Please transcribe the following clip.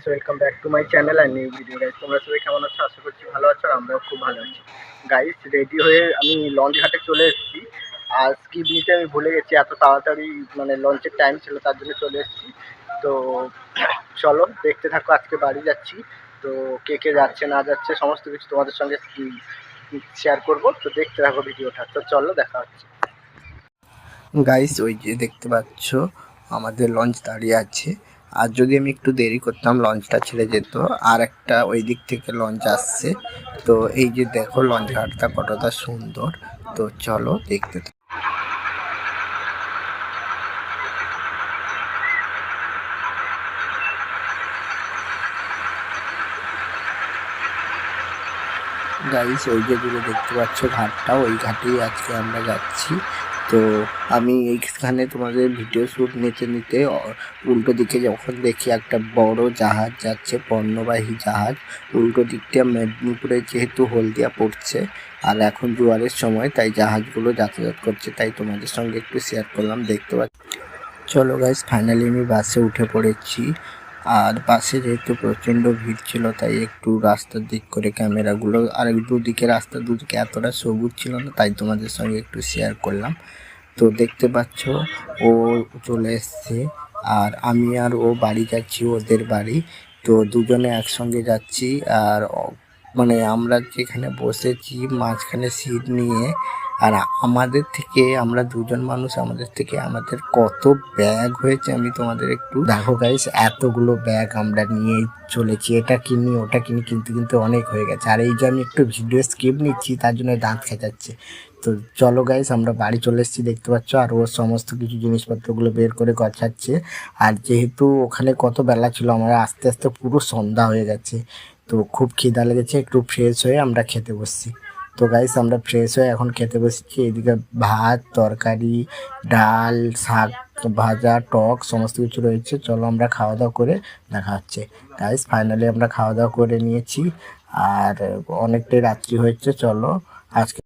Guys, welcome back to my channel আর new video. Guys, তোমরা সবাই কেমন আছো? আশা করছি ভালো আছো, আর আমরাও খুব ভালো আছি। গাইস, রেডি হয়ে আমি লঞ্চ ঘাটে চলে এসেছি। আর স্কিপ নিতে আমি ভুলে গেছি, এত তাড়াতাড়ি মানে লঞ্চের টাইম ছিল, তার জন্য চলে এসেছি। তো চলো দেখতে থাকো, আজকে বাড়ি যাচ্ছি। তো কে কে যাচ্ছে না যাচ্ছে সমস্ত কিছু তোমাদের সঙ্গে শেয়ার করবো। তো দেখতে থাকো ভিডিওটা। তো চলো, দেখা হচ্ছে। গাইস, ওই যে দেখতে পাচ্ছ আমাদের লঞ্চ দাঁড়িয়ে আছে। আর যদি আমি একটু দেরি করতাম লঞ্চটা ছেড়ে যেত, আর একটা ওই দিক থেকে লঞ্চ আসছে। তো এই যে দেখো লঞ্চ ঘাটটা কতটা সুন্দর। তো চলো দেখতে থাকো। গাইস, ওই যে দূরে দেখতে পাচ্ছ ঘাটটা, ওই ঘাটেই আজকে আমরা যাচ্ছি। তো আমি এইখানে তোমাদের ভিডিও শ্যুট নিতে নিতে উল্টো দিকে যখন দেখি একটা বড় জাহাজ যাচ্ছে, পণ্যবাহী জাহাজ। উল্টো দিকটা মেদিনীপুরে যেহেতু হলদিয়া পড়ছে, আর এখন জোয়ারের সময়, তাই জাহাজগুলো যাতায়াত করছে, তাই তোমাদের সঙ্গে একটু শেয়ার করলাম। দেখতে পাচ্ছি। চলো গাইস, ফাইনালি আমি বাসে উঠে পড়েছি। আর বাসে যেহেতু প্রচণ্ড ভিড় ছিল, তাই একটু রাস্তার দিক করে ক্যামেরাগুলো, আর দুদিকে রাস্তার দুদিকে এতটা সবুজ ছিল না, তাই তোমাদের সঙ্গে একটু শেয়ার করলাম। তো দেখতে পাচ্ছ ও চলে এসছে, আর আমি আর ও বাড়ি যাচ্ছি, ওদের বাড়ি। তো দুজনে একসঙ্গে যাচ্ছি। আর মানে আমরা যেখানে বসেছি মাঝখানে সিট নিয়ে, আর আমাদের থেকে, আমরা দুজন মানুষ, আমাদের কত ব্যাগ হয়েছে আমি তোমাদের একটু দেখো গাইস। এতগুলো ব্যাগ আমরা নিয়ে চলেছি, এটা কিনি ওটা কিনি, কিন্তু অনেক হয়ে গেছে। আর এই যে আমি একটু ভিডিও স্কিপ নিচ্ছি, তার জন্য দাঁত খেঁচাচ্ছে। তো চলো গাইস, আমরা বাড়ি চলে এসেছি দেখতে পাচ্ছ। আর ও সমস্ত কিছু জিনিসপত্রগুলো বের করে গছাচ্ছে। আর যেহেতু ওখানে কত বেলা ছিল, আমরা আস্তে আস্তে পুরো সন্ধ্যা হয়ে গেছে। তো খুব খিদা লেগেছে, একটু ফ্রেশ হয়ে আমরা খেতে বসছি। তো গাইস, আমরা ফ্রেশ হয়ে এখন খেতে বসেছি। এদিকে ভাত, তরকারি, ডাল, শাক ভাজা, টক সমস্ত কিছু রয়েছে। চলো আমরা খাওয়া দাওয়া করে দেখা হচ্ছে। গাইস, ফাইনালি আমরা খাওয়া দাওয়া করে নিয়েছি। আর অনেকটাই রাত্রি হয়েছে। চলো আজকে